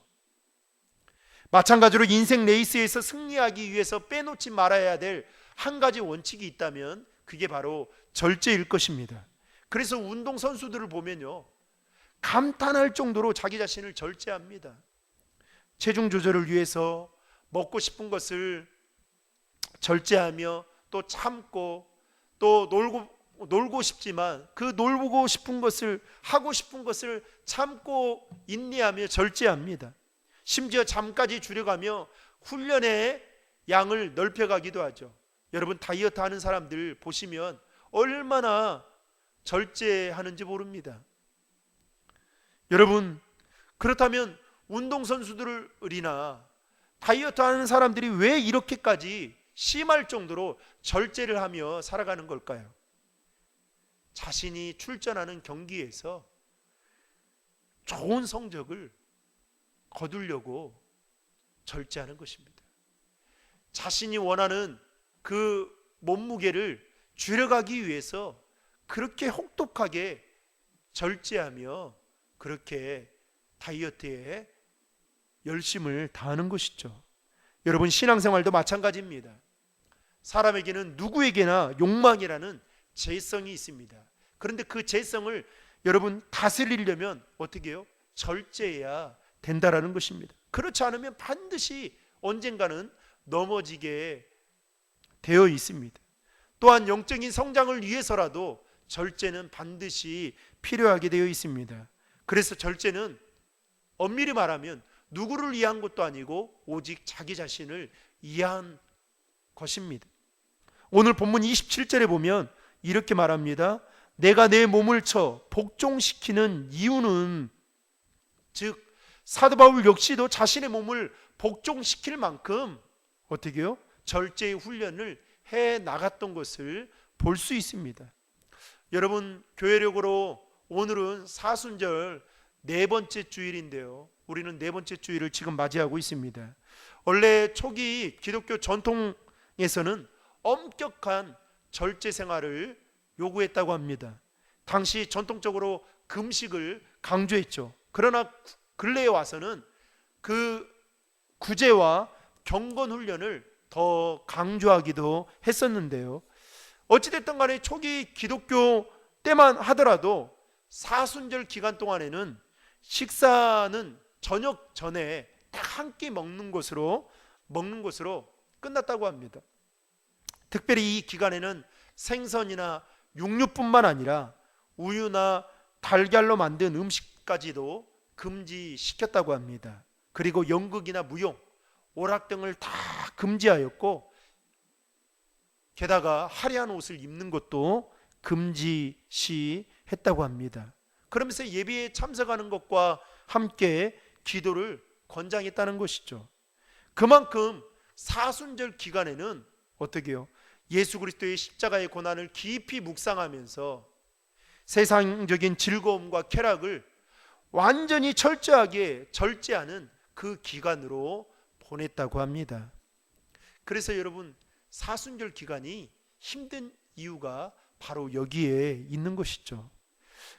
마찬가지로 인생 레이스에서 승리하기 위해서 빼놓지 말아야 될 한 가지 원칙이 있다면 그게 바로 절제일 것입니다. 그래서 운동선수들을 보면요, 감탄할 정도로 자기 자신을 절제합니다. 체중 조절을 위해서 먹고 싶은 것을 절제하며 또 참고, 또 놀고 싶지만 그 놀고 싶은 것을, 하고 싶은 것을 참고 인내하며 절제합니다. 심지어 잠까지 줄여가며 훈련의 양을 넓혀가기도 하죠. 여러분, 다이어트 하는 사람들 보시면 얼마나 절제하는지 모릅니다. 여러분, 그렇다면 운동선수들이나 다이어트 하는 사람들이 왜 이렇게까지 심할 정도로 절제를 하며 살아가는 걸까요? 자신이 출전하는 경기에서 좋은 성적을 거두려고 절제하는 것입니다. 자신이 원하는 그 몸무게를 줄여가기 위해서 그렇게 혹독하게 절제하며 그렇게 다이어트에 열심을 다하는 것이죠. 여러분, 신앙생활도 마찬가지입니다. 사람에게는 누구에게나 욕망이라는 죄성이 있습니다. 그런데 그 죄성을 여러분 다스리려면 어떻게 해요? 절제해야 된다라는 것입니다. 그렇지 않으면 반드시 언젠가는 넘어지게 되어 있습니다. 또한 영적인 성장을 위해서라도 절제는 반드시 필요하게 되어 있습니다. 그래서 절제는 엄밀히 말하면 누구를 위한 것도 아니고 오직 자기 자신을 위한 것입니다. 오늘 본문 27절에 보면 이렇게 말합니다. 내가 내 몸을 쳐 복종시키는 이유는, 즉 사도 바울 역시도 자신의 몸을 복종시킬 만큼 어떻게 해요? 절제의 훈련을 해 나갔던 것을 볼 수 있습니다. 여러분, 교회력으로 오늘은 사순절 네 번째 주일인데요. 우리는 네 번째 주일을 지금 맞이하고 있습니다. 원래 초기 기독교 전통에서는 엄격한 절제 생활을 요구했다고 합니다. 당시 전통적으로 금식을 강조했죠. 그러나 근래에 와서는 그 구제와 경건 훈련을 더 강조하기도 했었는데요. 어찌됐든 간에 초기 기독교 때만 하더라도 사순절 기간 동안에는 식사는 저녁 전에 딱 한 끼 먹는 것으로 끝났다고 합니다. 특별히 이 기간에는 생선이나 육류뿐만 아니라 우유나 달걀로 만든 음식까지도 금지시켰다고 합니다. 그리고 연극이나 무용, 오락 등을 다 금지하였고, 게다가 화려한 옷을 입는 것도 금지시했다고 합니다. 그러면서 예배에 참석하는 것과 함께 기도를 권장했다는 것이죠. 그만큼 사순절 기간에는 어떻게 해요? 예수 그리스도의 십자가의 고난을 깊이 묵상하면서 세상적인 즐거움과 쾌락을 완전히 철저하게 절제하는 그 기간으로 보냈다고 합니다. 그래서 여러분, 사순절 기간이 힘든 이유가 바로 여기에 있는 것이죠.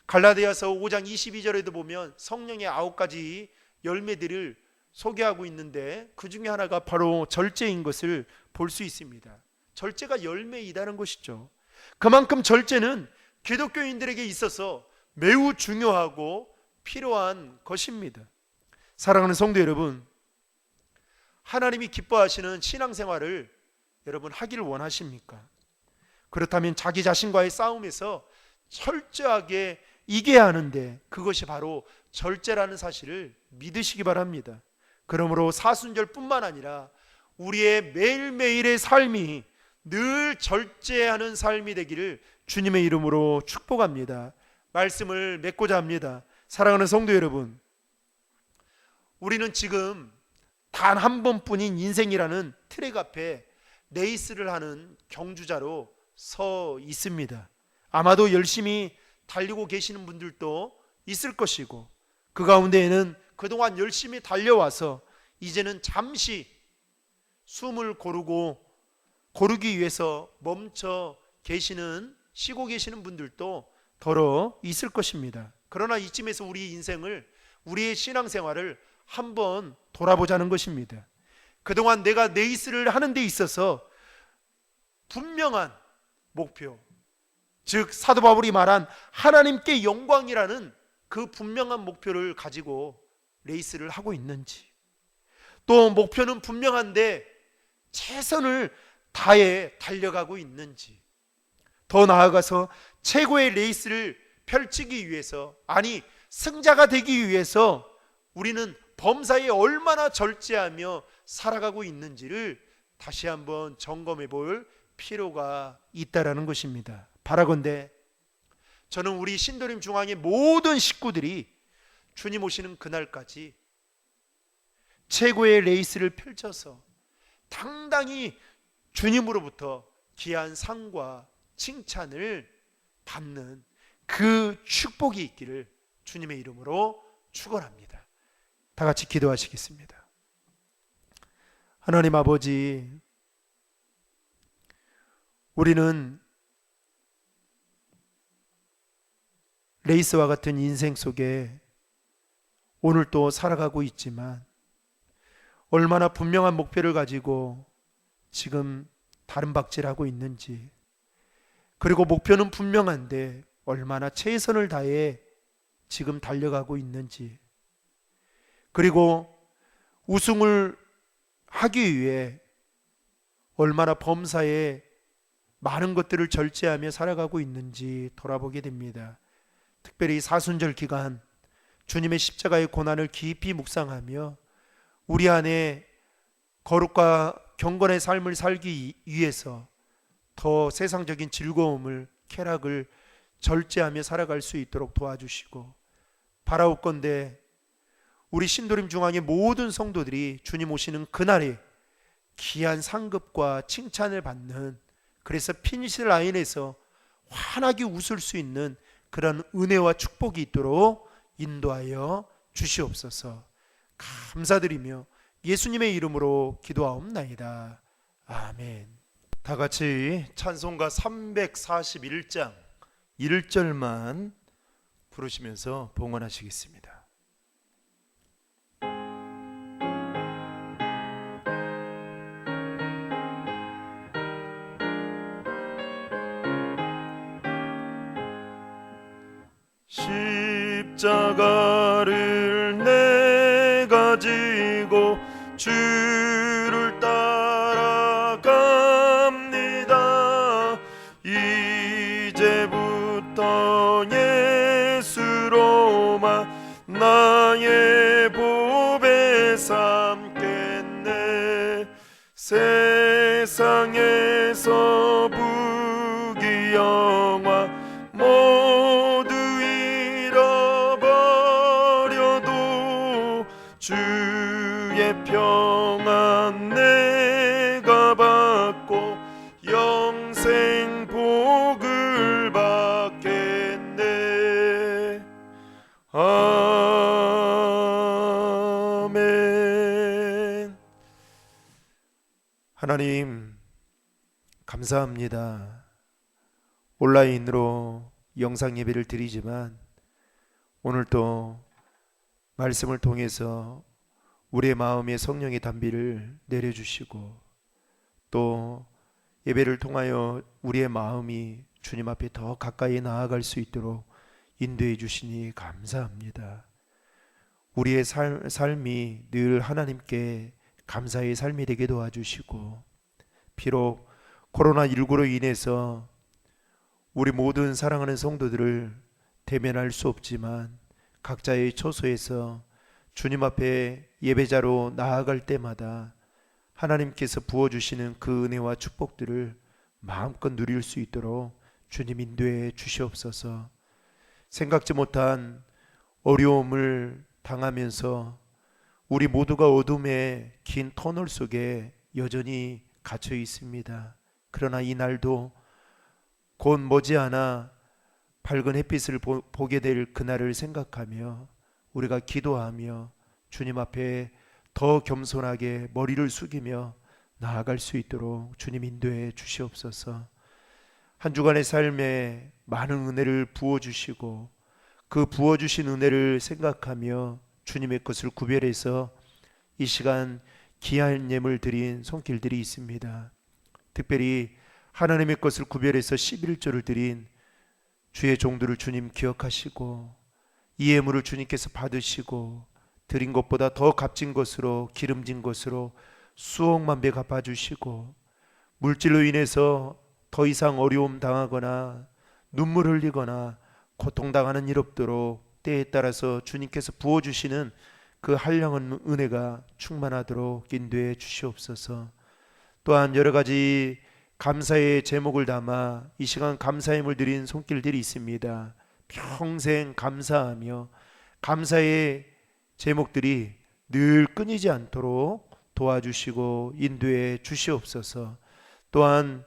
갈라디아서 5장 22절에도 보면 성령의 9가지 열매들을 소개하고 있는데 그 중에 하나가 바로 절제인 것을 볼 수 있습니다. 절제가 열매이다는 것이죠. 그만큼 절제는 기독교인들에게 있어서 매우 중요하고 필요한 것입니다. 사랑하는 성도 여러분, 하나님이 기뻐하시는 신앙생활을 여러분 하기를 원하십니까? 그렇다면 자기 자신과의 싸움에서 철저하게 이겨야 하는데 그것이 바로 절제라는 사실을 믿으시기 바랍니다. 그러므로 사순절뿐만 아니라 우리의 매일매일의 삶이 늘 절제하는 삶이 되기를 주님의 이름으로 축복합니다. 말씀을 맺고자 합니다. 사랑하는 성도 여러분, 우리는 지금 단 한 번뿐인 인생이라는 트랙 앞에 레이스를 하는 경주자로 서 있습니다. 아마도 열심히 달리고 계시는 분들도 있을 것이고, 그 가운데에는 그동안 열심히 달려와서 이제는 잠시 숨을 고르기 위해서 멈춰 계시는, 쉬고 계시는 분들도 더러 있을 것입니다. 그러나 이쯤에서 우리 인생을, 우리의 신앙생활을 한번 돌아보자는 것입니다. 그동안 내가 레이스를 하는 데 있어서 분명한 목표, 즉 사도 바울이 말한 하나님께 영광이라는 그 분명한 목표를 가지고 레이스를 하고 있는지, 또 목표는 분명한데 최선을 다해 달려가고 있는지, 더 나아가서 최고의 레이스를 펼치기 위해서, 아니 승자가 되기 위해서 우리는 범사에 얼마나 절제하며 살아가고 있는지를 다시 한번 점검해 볼 필요가 있다라는 것입니다. 바라건대 저는 우리 신도림 중앙의 모든 식구들이 주님 오시는 그날까지 최고의 레이스를 펼쳐서 당당히 주님으로부터 귀한 상과 칭찬을 받는 그 축복이 있기를 주님의 이름으로 축원합니다. 다 같이 기도하시겠습니다. 하나님 아버지, 우리는 레이스와 같은 인생 속에 오늘 또 살아가고 있지만 얼마나 분명한 목표를 가지고 지금 다름박질하고 있는지, 그리고 목표는 분명한데 얼마나 최선을 다해 지금 달려가고 있는지, 그리고 우승을 하기 위해 얼마나 범사에 많은 것들을 절제하며 살아가고 있는지 돌아보게 됩니다. 특별히 사순절 기간 주님의 십자가의 고난을 깊이 묵상하며 우리 안에 거룩과 경건의 삶을 살기 위해서 더 세상적인 즐거움을, 쾌락을 절제하며 살아갈 수 있도록 도와주시고, 바라옵건대 우리 신도림 중앙의 모든 성도들이 주님 오시는 그날에 귀한 상급과 칭찬을 받는, 그래서 피니시 라인에서 환하게 웃을 수 있는 그런 은혜와 축복이 있도록 인도하여 주시옵소서. 감사드리며 예수님의 이름으로 기도하옵나이다. 아멘. 다 같이 찬송가 341장 1절만 부르시면서 봉헌하시겠습니다. 십자가를 내가 지고 주를 따라갑니다. 이제부터 예수로만 나의 보배 삼겠네. 세상에서 부귀영화 모두 잃어버려도 주의 평안 내가 받고 영생 복을 받겠네. 아멘. 하나님 감사합니다. 온라인으로 영상 예배를 드리지만 오늘 또 말씀을 통해서 우리의 마음에 성령의 단비를 내려주시고 또 예배를 통하여 우리의 마음이 주님 앞에 더 가까이 나아갈 수 있도록 인도해 주시니 감사합니다. 우리의 삶이 늘 하나님께 감사의 삶이 되게 도와주시고, 비록 코로나19로 인해서 우리 모든 사랑하는 성도들을 대면할 수 없지만 각자의 처소에서 주님 앞에 예배자로 나아갈 때마다 하나님께서 부어주시는 그 은혜와 축복들을 마음껏 누릴 수 있도록 주님 인도해 주시옵소서. 생각지 못한 어려움을 당하면서 우리 모두가 어둠의 긴 터널 속에 여전히 갇혀 있습니다. 그러나 이 날도 곧 머지않아 밝은 햇빛을 보게 될 그날을 생각하며 우리가 기도하며 주님 앞에 더 겸손하게 머리를 숙이며 나아갈 수 있도록 주님 인도해 주시옵소서. 한 주간의 삶에 많은 은혜를 부어주시고 그 부어주신 은혜를 생각하며 주님의 것을 구별해서 이 시간 귀한 예물 드린 손길들이 있습니다. 특별히 하나님의 것을 구별해서 11조를 드린 주의 종들을 주님 기억하시고 이 예물을 주님께서 받으시고 드린 것보다 더 값진 것으로 기름진 것으로 수억만 배 갚아주시고 물질로 인해서 더 이상 어려움 당하거나 눈물 흘리거나 고통당하는 일 없도록 때에 따라서 주님께서 부어주시는 그 한량한 은혜가 충만하도록 인도해 주시옵소서. 또한 여러 가지 감사의 제목을 담아 이 시간 감사임을 드린 손길들이 있습니다. 평생 감사하며 감사의 제목들이 늘 끊이지 않도록 도와주시고 인도해 주시옵소서. 또한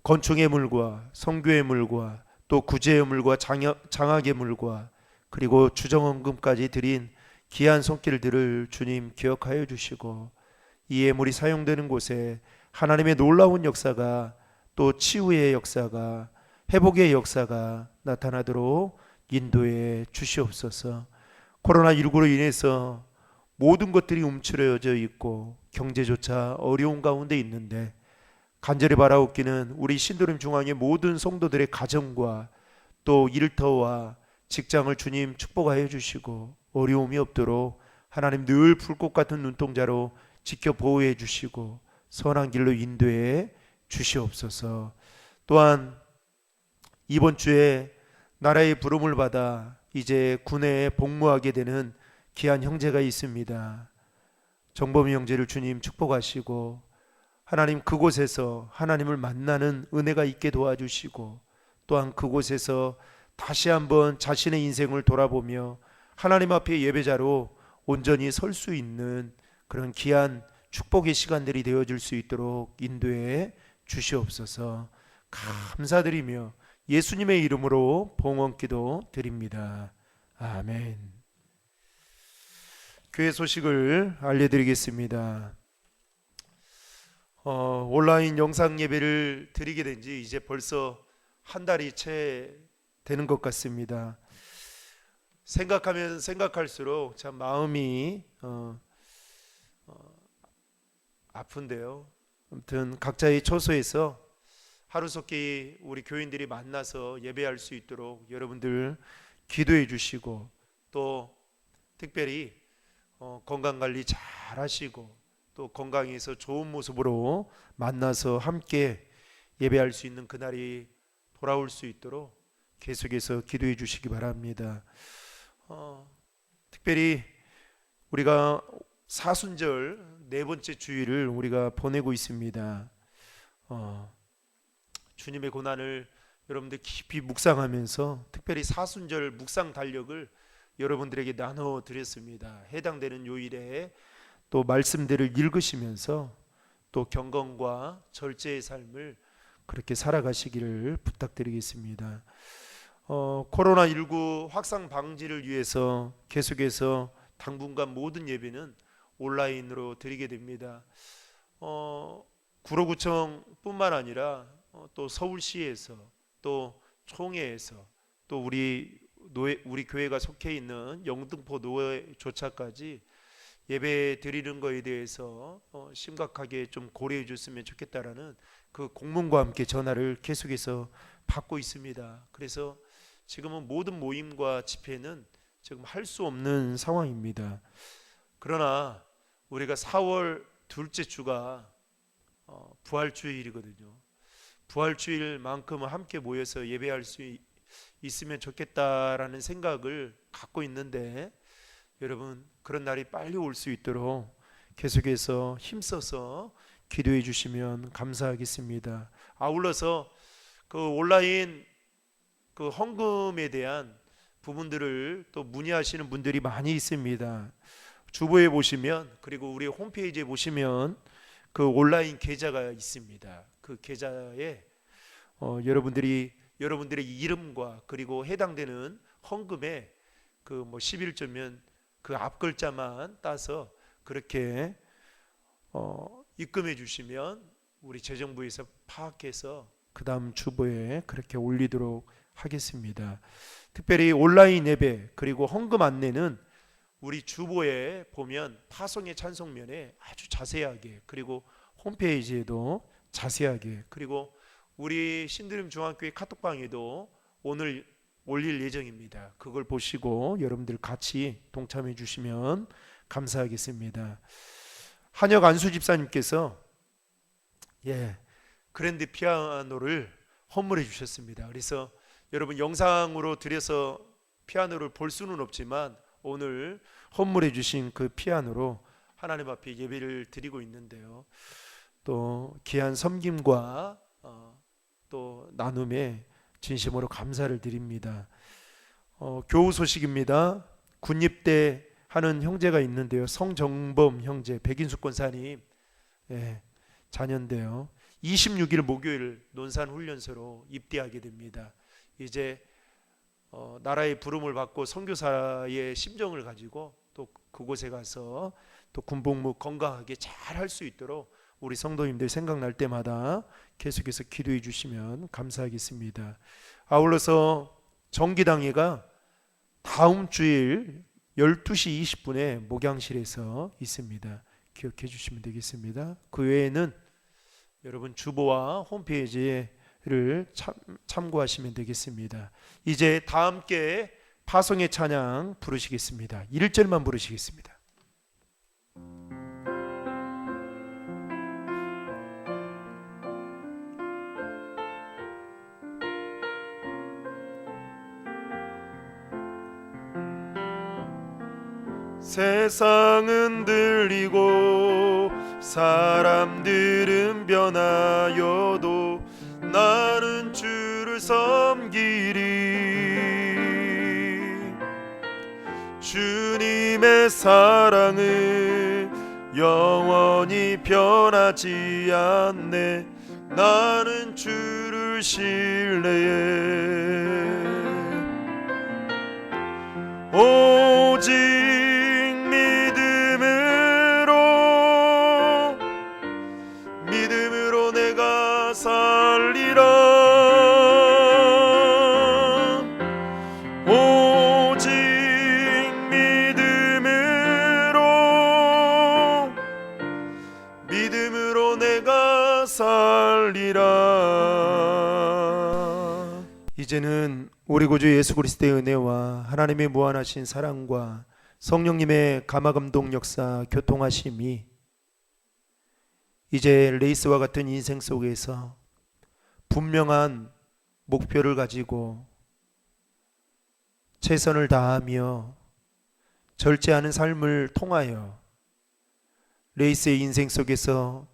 건축의 물과 성교의 물과 또 구제의 물과 장학의 물과 그리고 주정헌금까지 드린 귀한 손길들을 주님 기억하여 주시고 이 예물이 사용되는 곳에 하나님의 놀라운 역사가 또 치유의 역사가 회복의 역사가 나타나도록 인도해 주시옵소서. 코로나19로 인해서 모든 것들이 움츠러져 있고 경제조차 어려운 가운데 있는데 간절히 바라옵기는 우리 신도림 중앙의 모든 성도들의 가정과 또 일터와 직장을 주님 축복하여 주시고 어려움이 없도록 하나님 늘 불꽃 같은 눈동자로 지켜 보호해 주시고 선한 길로 인도해 주시옵소서. 또한 이번 주에 나라의 부름을 받아 이제 군에 복무하게 되는 귀한 형제가 있습니다. 정범이 형제를 주님 축복하시고 하나님 그곳에서 하나님을 만나는 은혜가 있게 도와주시고 또한 그곳에서 다시 한번 자신의 인생을 돌아보며 하나님 앞에 예배자로 온전히 설 수 있는 그런 귀한 축복의 시간들이 되어질 수 있도록 인도해 주시옵소서. 감사드리며 예수님의 이름으로 봉헌기도 드립니다. 아멘. 교회 소식을 알려드리겠습니다. 온라인 영상 예배를 드리게 된 지 이제 벌써 한 달이 채 되는 것 같습니다. 생각하면 생각할수록 참 마음이 아픈데요. 아무튼 각자의 처소에서 하루속히 우리 교인들이 만나서 예배할 수 있도록 여러분들 기도해 주시고, 또 특별히 건강관리 잘 하시고 또 건강해서 좋은 모습으로 만나서 함께 예배할 수 있는 그날이 돌아올 수 있도록 계속해서 기도해 주시기 바랍니다. 특별히 우리가 사순절 네 번째 주일을 우리가 보내고 있습니다. 주님의 고난을 여러분들 깊이 묵상하면서 특별히 사순절 묵상 달력을 여러분들에게 나눠 드렸습니다. 해당되는 요일에 또 말씀들을 읽으시면서 또 경건과 절제의 삶을 그렇게 살아가시기를 부탁드리겠습니다. 코로나19 확산 방지를 위해서 계속해서 당분간 모든 예배는 온라인으로 드리게 됩니다. 구로구청뿐만 아니라 또 서울시에서 또 총회에서 또 우리 교회가 속해 있는 영등포 노회조차까지 예배 드리는 거에 대해서 심각하게 좀 고려해 줬으면 좋겠다라는 그 공문과 함께 전화를 계속해서 받고 있습니다. 그래서 지금은 모든 모임과 집회는 지금 할 수 없는 상황입니다. 그러나 우리가 4월 둘째 주가 부활주일이거든요. 부활주일만큼은 함께 모여서 예배할 수 있으면 좋겠다라는 생각을 갖고 있는데, 여러분 그런 날이 빨리 올 수 있도록 계속해서 힘써서 기도해 주시면 감사하겠습니다. 아울러서 그 온라인 그 헌금에 대한 부분들을 또 문의하시는 분들이 많이 있습니다. 주보에 보시면, 그리고 우리 홈페이지에 보시면 그 온라인 계좌가 있습니다. 그 계좌에 여러분들의 이름과 그리고 해당되는 헌금에 그 뭐 11조면 그 앞 글자만 따서 그렇게 입금해 주시면 우리 재정부에서 파악해서 그 다음 주보에 그렇게 올리도록 하겠습니다. 특별히 온라인 예배 그리고 헌금 안내는 우리 주보에 보면 파송의 찬송면에 아주 자세하게, 그리고 홈페이지에도 자세하게, 그리고 우리 신드림 중앙교회 카톡방에도 오늘 올릴 예정입니다. 그걸 보시고 여러분들 같이 동참해 주시면 감사하겠습니다. 한혁 안수 집사님께서 그랜드 피아노를 헌물해 주셨습니다. 그래서 여러분 영상으로 드려서 피아노를 볼 수는 없지만 오늘 헌물해 주신 그 피아노로 하나님 앞에 예배를 드리고 있는데요. 또 귀한 섬김과 또 나눔에 진심으로 감사를 드립니다. 교우 소식입니다. 군입대 하는 형제가 있는데요. 성정범 형제, 백인숙 권사님 자녀인데요. 26일 목요일 논산훈련소로 입대하게 됩니다. 이제 나라의 부름을 받고 선교사의 심정을 가지고 또 그곳에 가서 또 군복무 건강하게 잘 할 수 있도록 우리 성도님들 생각날 때마다 계속해서 기도해 주시면 감사하겠습니다. 아울러서 정기당회가 다음 주일 12시 20분에 목양실에서 있습니다. 기억해 주시면 되겠습니다. 그 외에는 여러분 주보와 홈페이지를 참고하시면 되겠습니다. 이제 다 함께 파송의 찬양 부르시겠습니다. 1절만 부르시겠습니다. 세상은 들리고 사람들은 변하여도 나는 주를 섬기리. 주 하나님의 사랑은 영원히 변하지 않네. 나는 주를 신뢰해. 오직 믿음으로 내가 살리라. 오직 믿음으로 내가 살리라. 이제는 우리 구주 예수 그리스도의 은혜와 하나님의 무한하신 사랑과 성령님의 감화감동 역사 교통하심이 이제 레이스와 같은 인생 속에서 분명한 목표를 가지고 최선을 다하며 절제하는 삶을 통하여 레이스의 인생 속에서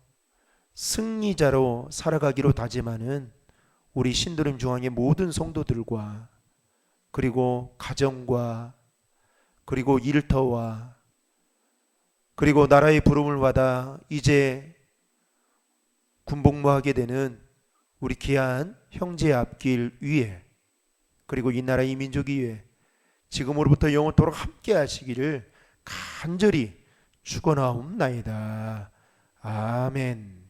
승리자로 살아가기로 다짐하는 우리 신도림 중앙의 모든 성도들과 그리고 가정과 그리고 일터와 그리고 나라의 부름을 받아 이제 군복무하게 되는 우리 귀한 형제 앞길 위에 그리고 이 나라 이 민족 위에 지금으로부터 영원토록 함께 하시기를 간절히 축원하옵나이다. 아멘.